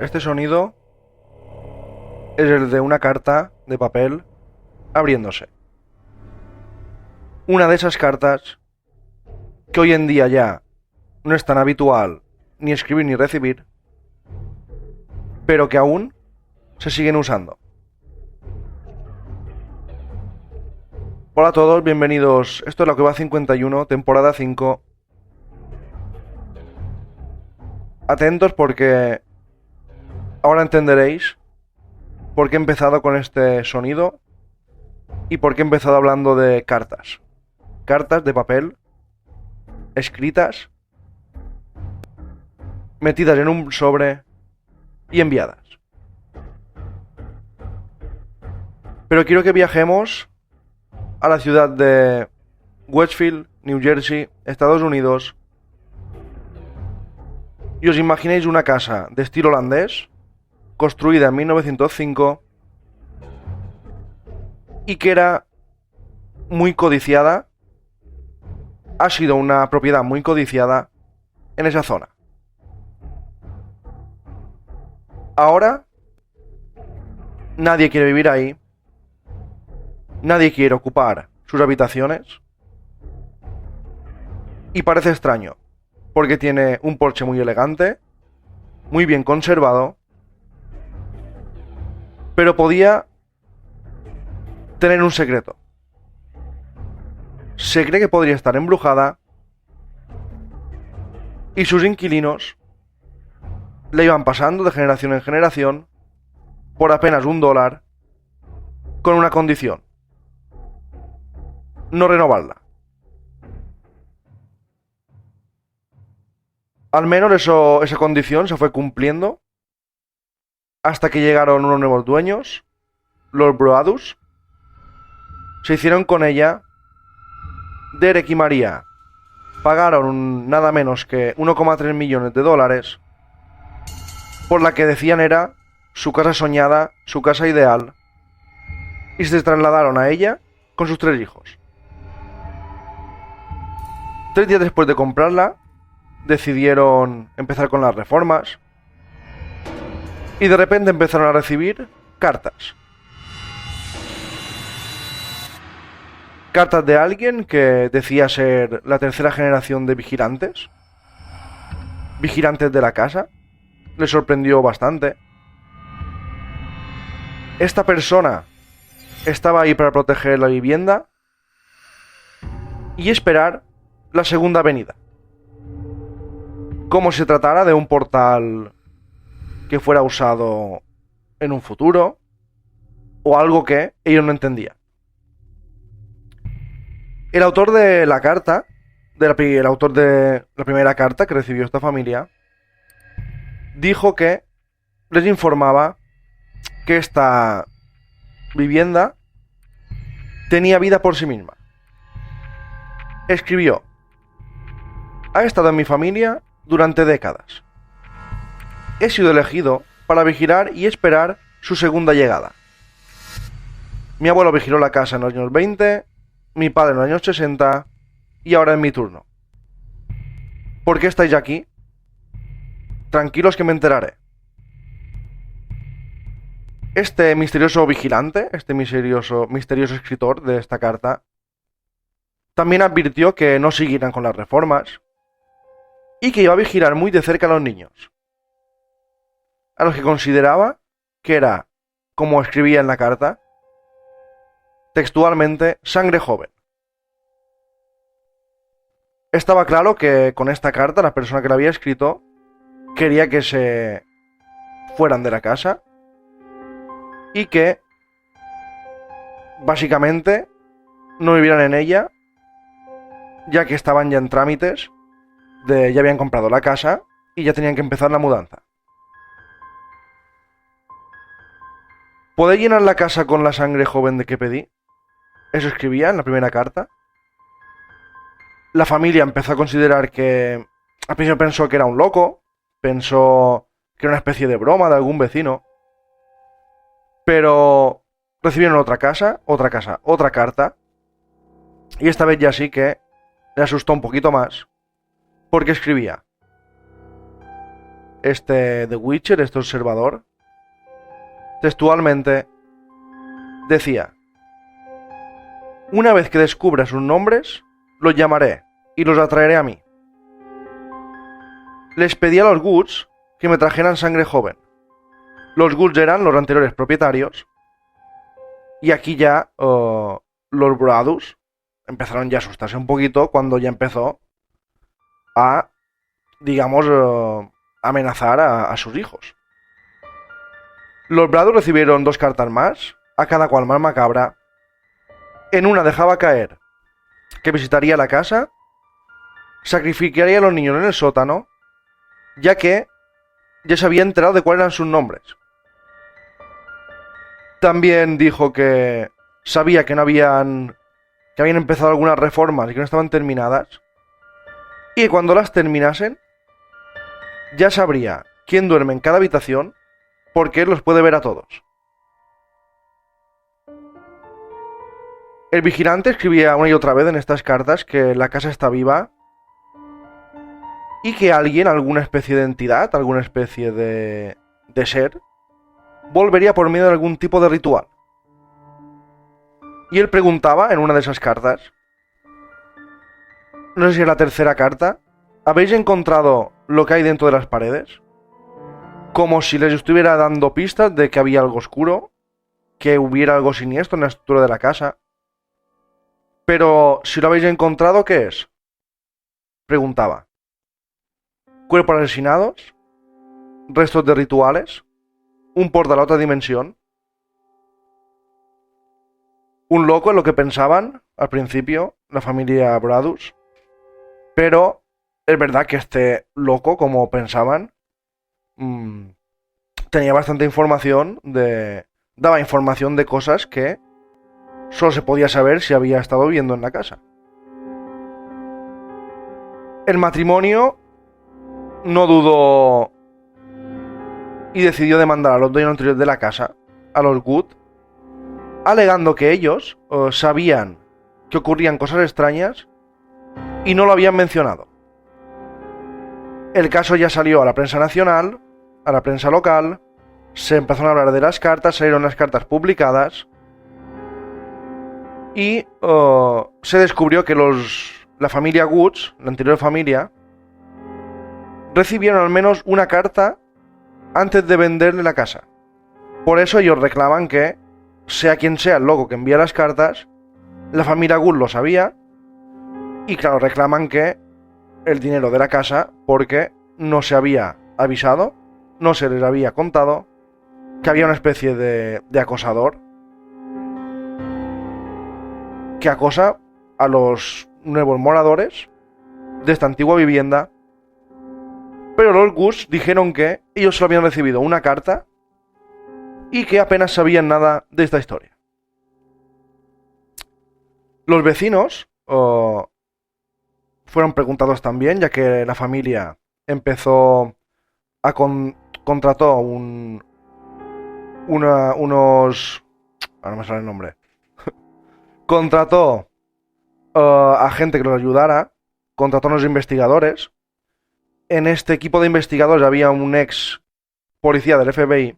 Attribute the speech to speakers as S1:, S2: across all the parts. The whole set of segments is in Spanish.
S1: Este sonido es el de una carta de papel abriéndose. Una de esas cartas que hoy en día ya no es tan habitual ni escribir ni recibir, pero que aún se siguen usando. Hola a todos, bienvenidos. Esto es Lo que va 51, temporada 5. Atentos porque ahora entenderéis por qué he empezado con este sonido y por qué he empezado hablando de cartas. Cartas de papel, escritas, metidas en un sobre y enviadas. Pero quiero que viajemos a la ciudad de Westfield, New Jersey, Estados Unidos, y os imaginéis una casa de estilo holandés, construida en 1905, y que era muy codiciada, ha sido una propiedad muy codiciada en esa zona. Ahora, nadie quiere vivir ahí, nadie quiere ocupar sus habitaciones, y parece extraño, porque tiene un porche muy elegante, muy bien conservado, pero podía tener un secreto. Se cree que podría estar embrujada y sus inquilinos le iban pasando de generación en generación por apenas $1 con una condición: no renovarla. Al menos esa condición se fue cumpliendo hasta que llegaron unos nuevos dueños, los Broadus. Se hicieron con ella. Derek y María pagaron nada menos que $1,3 millones por la que decían era su casa soñada, su casa ideal, y se trasladaron a ella con sus 3 hijos. 3 días después de comprarla, decidieron empezar con las reformas y de repente empezaron a recibir cartas. Cartas de alguien que decía ser la tercera generación de vigilantes de la casa. Les sorprendió bastante. Esta persona estaba ahí para proteger la vivienda y esperar la segunda venida. Como se tratara de un portal que fuera usado en un futuro o algo que ellos no entendían. El autor de la carta, el autor de la primera carta que recibió esta familia, dijo que les informaba que esta vivienda tenía vida por sí misma. Escribió: ha estado en mi familia durante décadas. He sido elegido para vigilar y esperar su segunda llegada. Mi abuelo vigiló la casa en los años 20, mi padre en los años 60 y ahora es mi turno. ¿Por qué estáis aquí? Tranquilos que me enteraré. Este misterioso vigilante, este misterioso escritor de esta carta, también advirtió que no siguieran con las reformas y que iba a vigilar muy de cerca a los niños, a los que consideraba que era, como escribía en la carta, textualmente, sangre joven. Estaba claro que con esta carta la persona que la había escrito quería que se fueran de la casa y que básicamente no vivieran en ella, ya que estaban ya en trámites ya habían comprado la casa y ya tenían que empezar la mudanza. ¿Podéis llenar la casa con la sangre joven de que pedí? Eso escribía en la primera carta. La familia empezó a considerar que... Al principio pensó que era un loco, pensó que era una especie de broma de algún vecino, pero recibieron otra carta, y esta vez ya sí que le asustó un poquito más, porque escribía: The Witcher, este observador, textualmente decía: una vez que descubra sus nombres, los llamaré y los atraeré a mí. Les pedí a los Goods que me trajeran sangre joven. Los Goods eran los anteriores propietarios. Y aquí ya los Bradus empezaron ya a asustarse un poquito cuando ya empezó a, digamos, amenazar a sus hijos. Los Bradus recibieron 2 cartas más, a cada cual más macabra. En una dejaba caer que visitaría la casa, sacrificaría a los niños en el sótano, ya que ya se había enterado de cuáles eran sus nombres. También dijo que sabía que habían empezado algunas reformas y que no estaban terminadas, y que cuando las terminasen ya sabría quién duerme en cada habitación, porque él los puede ver a todos. El vigilante escribía una y otra vez en estas cartas que la casa está viva y que alguien, alguna especie de entidad, alguna especie de ser, volvería por medio de algún tipo de ritual. Y él preguntaba en una de esas cartas, no sé si es la tercera carta: ¿habéis encontrado lo que hay dentro de las paredes? Como si les estuviera dando pistas de que había algo oscuro, que hubiera algo siniestro en la estructura de la casa. Pero si lo habéis encontrado, ¿qué es?, preguntaba. ¿Cuerpos asesinados? ¿Restos de rituales? ¿Un portal a otra dimensión? Un loco, en lo que pensaban al principio la familia Bradus. Pero es verdad que este loco, como pensaban, tenía bastante información daba información de cosas que solo se podía saber si había estado viviendo en la casa. El matrimonio no dudó y decidió demandar a los dueños anteriores de la casa, a los Good, alegando que ellos sabían que ocurrían cosas extrañas y no lo habían mencionado. El caso ya salió a la prensa nacional, a la prensa local, se empezaron a hablar de las cartas, salieron las cartas publicadas y se descubrió que la familia Woods, la anterior familia, recibieron al menos una carta antes de venderle la casa. Por eso ellos reclaman que, sea quien sea el loco que envía las cartas, la familia Wood lo sabía y claro, reclaman que el dinero de la casa, porque no se había avisado, no se les había contado que había una especie de acosador que acosa a los nuevos moradores de esta antigua vivienda. Pero los Gus dijeron que ellos solo habían recibido una carta y que apenas sabían nada de esta historia. Los vecinos fueron preguntados también, ya que la familia empezó a contrató unos... ahora no me sale el nombre. Contrató a gente que los ayudara, contrató a unos investigadores. En este equipo de investigadores había un ex policía del FBI.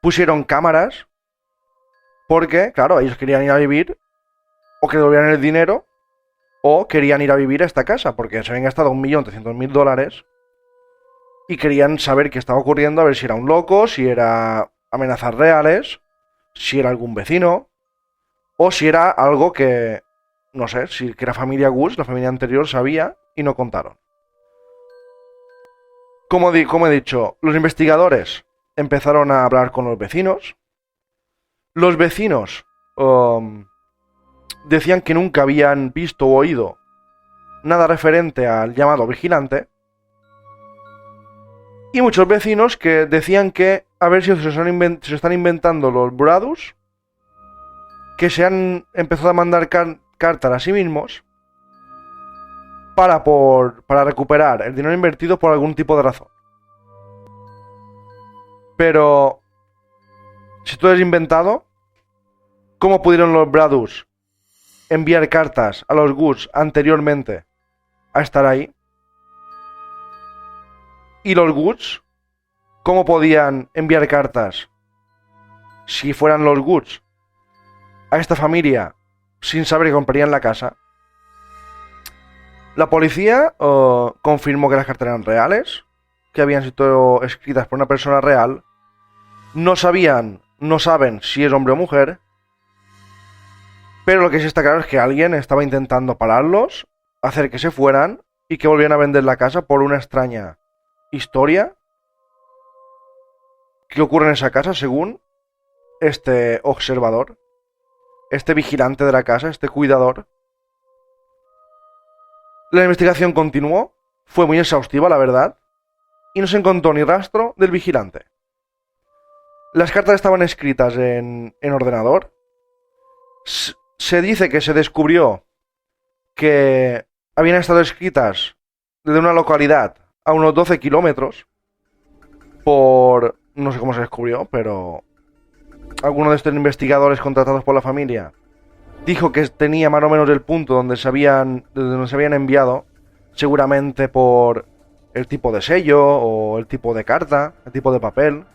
S1: Pusieron cámaras porque, claro, ellos querían ir a vivir, o que devolvieran el dinero, o querían ir a vivir a esta casa, porque se habían gastado $1.300.000 y querían saber qué estaba ocurriendo, a ver si era un loco, si era amenazas reales, si era algún vecino, o si era algo que, no sé, si que la familia Gus, la familia anterior, sabía y no contaron. Como he dicho, los investigadores empezaron a hablar con los vecinos. Los vecinos decían que nunca habían visto o oído nada referente al llamado vigilante. Y muchos vecinos que decían que a ver si se están inventando los Bradus, que se han empezado a mandar cartas a sí mismos para recuperar el dinero invertido por algún tipo de razón. Pero si todo es inventado, ¿cómo pudieron los Bradus enviar cartas a los Gus anteriormente a estar ahí? ¿Y los Woods? ¿Cómo podían enviar cartas si fueran los Woods a esta familia sin saber que comprarían la casa? La policía confirmó que las cartas eran reales, que habían sido escritas por una persona real. No saben si es hombre o mujer, pero lo que sí está claro es que alguien estaba intentando pararlos, hacer que se fueran y que volvieran a vender la casa por una extraña historia que ocurre en esa casa según este observador, este vigilante de la casa, este cuidador. La investigación continuó, fue muy exhaustiva, la verdad, y no se encontró ni rastro del vigilante. Las cartas estaban escritas en ordenador. Se dice que se descubrió que habían estado escritas desde una localidad a unos 12 kilómetros por... no sé cómo se descubrió, pero alguno de estos investigadores contratados por la familia dijo que tenía más o menos el punto donde se habían enviado, seguramente por el tipo de sello o el tipo de carta, el tipo de papel.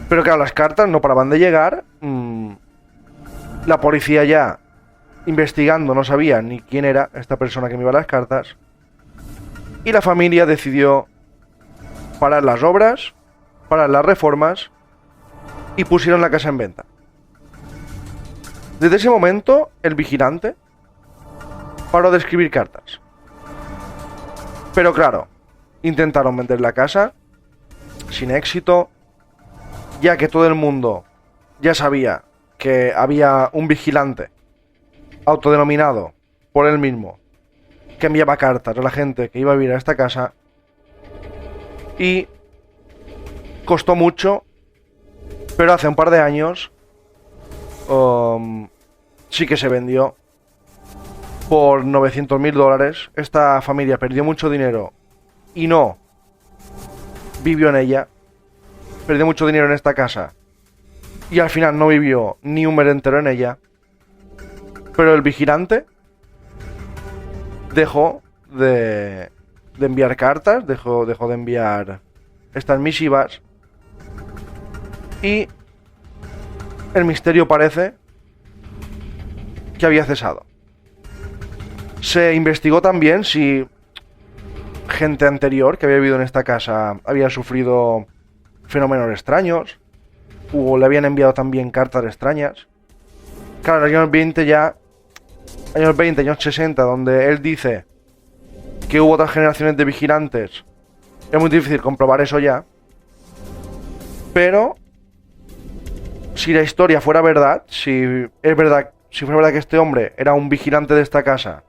S1: Pero claro, las cartas no paraban de llegar. La policía ya investigando no sabía ni quién era esta persona que me iba las cartas. Y la familia decidió parar las obras, parar las reformas y pusieron la casa en venta. Desde ese momento, el vigilante paró de escribir cartas. Pero claro, intentaron vender la casa sin éxito, ya que todo el mundo ya sabía que había un vigilante autodenominado por él mismo que enviaba cartas a la gente que iba a vivir a esta casa, y costó mucho, pero hace un par de años sí que se vendió por $900.000. Esta familia perdió mucho dinero y no vivió en ella. Perdió mucho dinero en esta casa y al final no vivió ni un mes entero en ella. Pero el vigilante dejó de enviar cartas, dejó de enviar estas misivas, y el misterio parece que había cesado. Se investigó también si gente anterior que había vivido en esta casa había sufrido fenómenos extraños o le habían enviado también cartas extrañas. Claro, en los años 20 ya, años 60, donde él dice que hubo otras generaciones de vigilantes, es muy difícil comprobar eso ya. Pero si la historia fuera verdad, si fuera verdad que este hombre era un vigilante de esta casa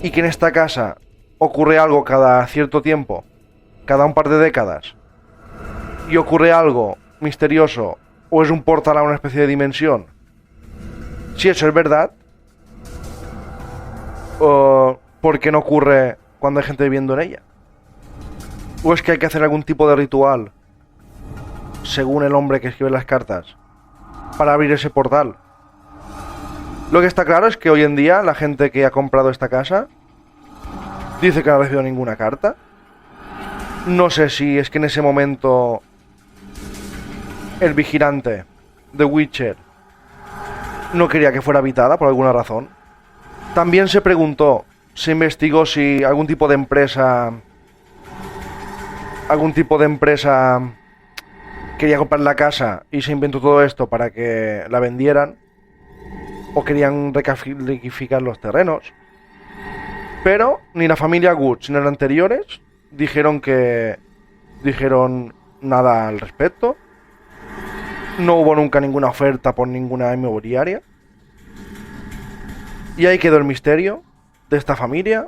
S1: y que en esta casa ocurre algo cada cierto tiempo, cada un par de décadas, y ocurre algo misterioso o es un portal a una especie de dimensión, si eso es verdad, ¿por qué no ocurre cuando hay gente viviendo en ella? ¿O es que hay que hacer algún tipo de ritual, según el hombre que escribe las cartas, para abrir ese portal? Lo que está claro es que hoy en día la gente que ha comprado esta casa dice que no ha recibido ninguna carta. No sé si es que en ese momento el vigilante de Witcher no quería que fuera habitada por alguna razón. También se preguntó, se investigó si algún tipo de empresa quería comprar la casa y se inventó todo esto para que la vendieran, o querían recalificar los terrenos. Pero ni la familia Woods ni los anteriores dijeron nada al respecto. No hubo nunca ninguna oferta por ninguna inmobiliaria. Y ahí quedó el misterio de esta familia,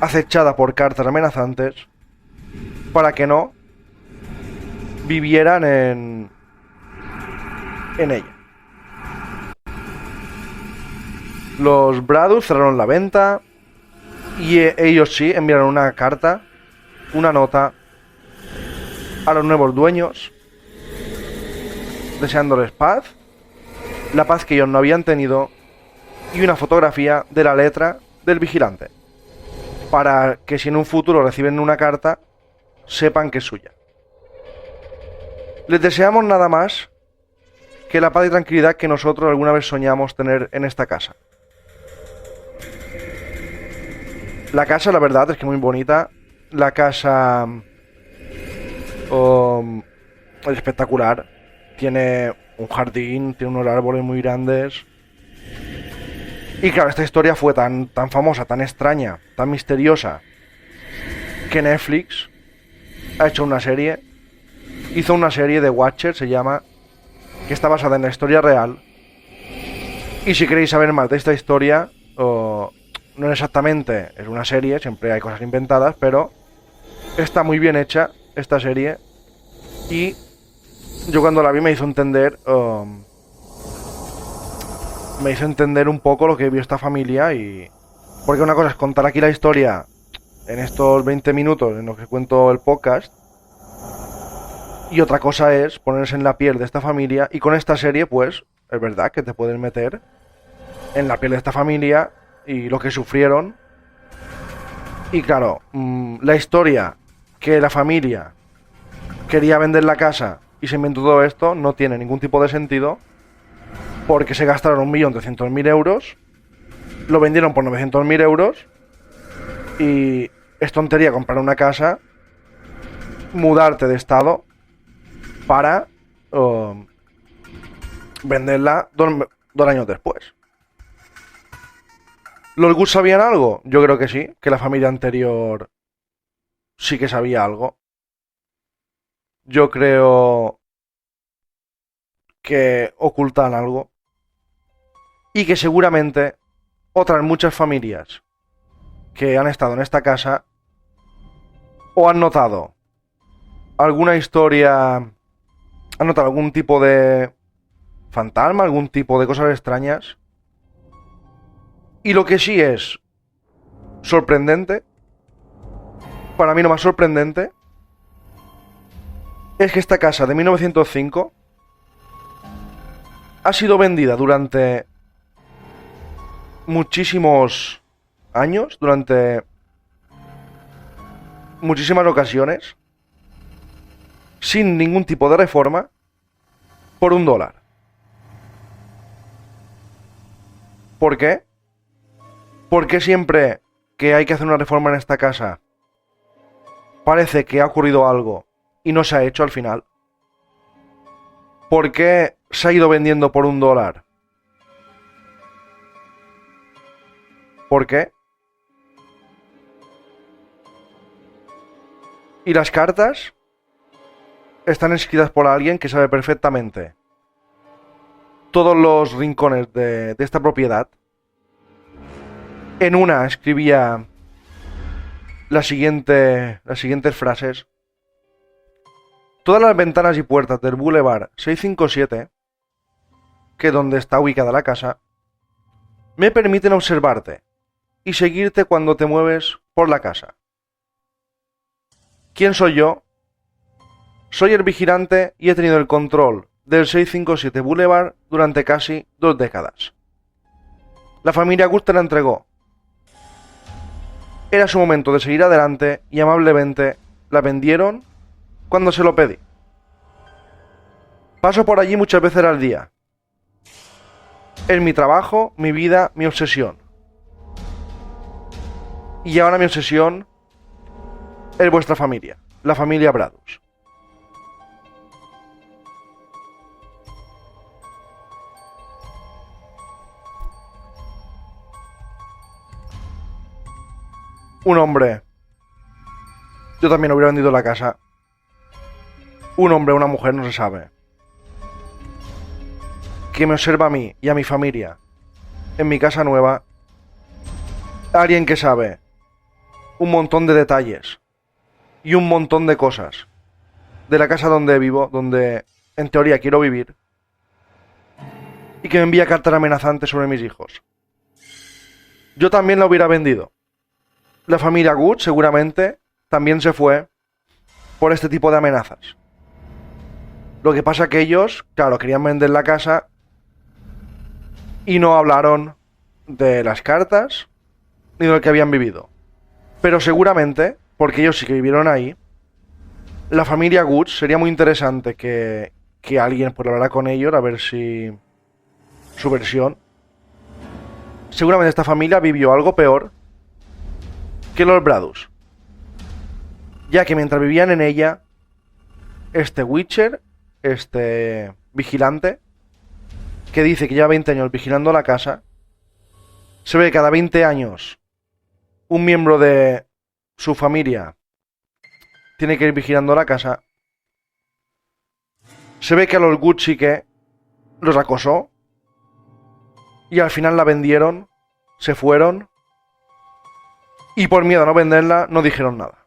S1: acechada por cartas amenazantes para que no vivieran en ella. Los Bradus cerraron la venta y ellos sí enviaron una carta, una nota a los nuevos dueños, deseándoles paz, la paz que ellos no habían tenido, y una fotografía de la letra del vigilante. para que si en un futuro reciben una carta, sepan que es suya. Les deseamos nada más que la paz y tranquilidad que nosotros alguna vez soñamos tener en esta casa. La casa, la verdad, es que muy bonita. La casa es espectacular. Tiene un jardín, tiene unos árboles muy grandes. Y claro, esta historia fue tan famosa, tan extraña, tan misteriosa, que Netflix ha hecho una serie. Hizo una serie de Watcher, se llama, que está basada en la historia real. Y si queréis saber más de esta historia, no exactamente es una serie, siempre hay cosas inventadas, pero está muy bien hecha esta serie. Y yo cuando la vi me hizo entender un poco lo que vio esta familia. Y porque una cosa es contar aquí la historia en estos 20 minutos en los que cuento el podcast, y otra cosa es ponerse en la piel de esta familia. Y con esta serie pues es verdad que te puedes meter en la piel de esta familia y lo que sufrieron. Y claro, la historia que la familia quería vender la casa y se inventó todo esto no tiene ningún tipo de sentido, porque se gastaron 1.300.000 euros, lo vendieron por 900.000 euros, y es tontería comprar una casa, mudarte de estado para venderla 2 años después. ¿Los Gus sabían algo? Yo creo que sí, que la familia anterior sí que sabía algo. Yo creo que ocultan algo. Y que seguramente otras muchas familias que han estado en esta casa o han notado alguna historia, han notado algún tipo de fantasma, algún tipo de cosas extrañas. Y lo que sí es sorprendente, para mí lo más sorprendente, es que esta casa de 1905 ha sido vendida durante muchísimos años, durante muchísimas ocasiones, sin ningún tipo de reforma, por $1. ¿Por qué? Porque siempre que hay que hacer una reforma en esta casa parece que ha ocurrido algo y no se ha hecho al final. ¿Por qué se ha ido vendiendo por $1? ¿Por qué? Y las cartas están escritas por alguien que sabe perfectamente todos los rincones de esta propiedad. En una escribía las siguientes frases: todas las ventanas y puertas del Boulevard 657, que es donde está ubicada la casa, me permiten observarte y seguirte cuando te mueves por la casa. ¿Quién soy yo? Soy el vigilante y he tenido el control del 657 Boulevard durante casi 2 décadas. La familia Gus te la entregó. Era su momento de seguir adelante y amablemente la vendieron cuando se lo pedí. Paso por allí muchas veces al día. Es mi trabajo, mi vida, mi obsesión. Y ahora mi obsesión es vuestra familia, la familia Bradus. Un hombre. Yo también hubiera vendido la casa. Un hombre o una mujer, no se sabe, que me observa a mí y a mi familia en mi casa nueva. Alguien que sabe un montón de detalles y un montón de cosas de la casa donde vivo, donde en teoría quiero vivir, y que me envía cartas amenazantes sobre mis hijos. Yo también la hubiera vendido. La familia Good seguramente también se fue por este tipo de amenazas. Lo que pasa que ellos, claro, querían vender la casa y no hablaron de las cartas ni de lo que habían vivido. Pero seguramente, porque ellos sí que vivieron ahí, la familia Goods sería muy interesante que alguien pues hablara con ellos a ver si su versión. Seguramente esta familia vivió algo peor que los Bradus, ya que mientras vivían en ella, este Witcher, este vigilante, que dice que lleva 20 años vigilando la casa, se ve que cada 20 años un miembro de su familia tiene que ir vigilando la casa. Se ve que a los Gucci que los acosó y al final la vendieron, se fueron y por miedo a no venderla no dijeron nada.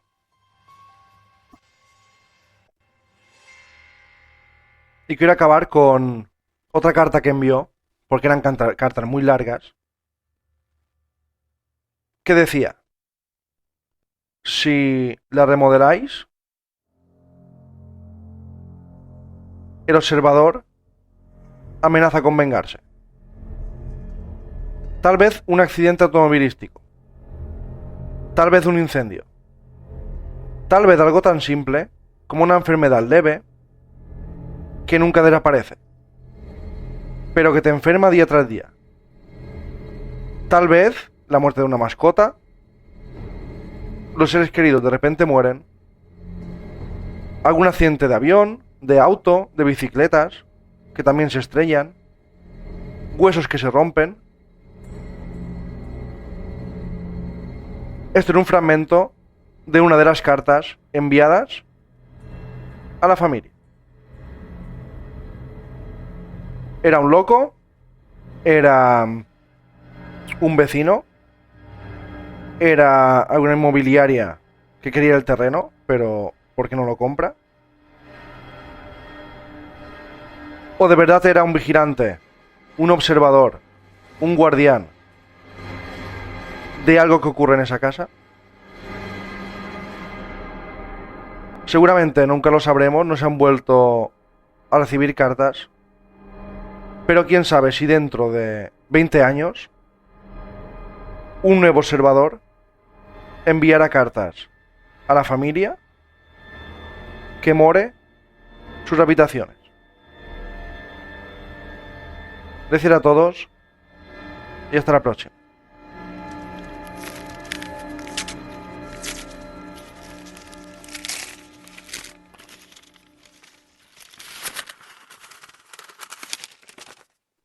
S1: Y quiero acabar con otra carta que envió, porque eran cartas muy largas, que decía: si la remodeláis, el observador amenaza con vengarse. Tal vez un accidente automovilístico. Tal vez un incendio. Tal vez algo tan simple como una enfermedad leve que nunca desaparece, pero que te enferma día tras día. Tal vez la muerte de una mascota. Los seres queridos de repente mueren. Algún accidente de avión, de auto, de bicicletas, que también se estrellan. Huesos que se rompen. Esto era un fragmento de una de las cartas enviadas a la familia. Era un loco, era un vecino, era alguna inmobiliaria que quería el terreno, pero ¿por qué no lo compra? O de verdad era un vigilante, un observador, un guardián de algo que ocurre en esa casa. Seguramente nunca lo sabremos, no se han vuelto a recibir cartas, pero quién sabe si dentro de 20 años un nuevo observador enviará cartas a la familia que more sus habitaciones. Gracias a todos y hasta la próxima.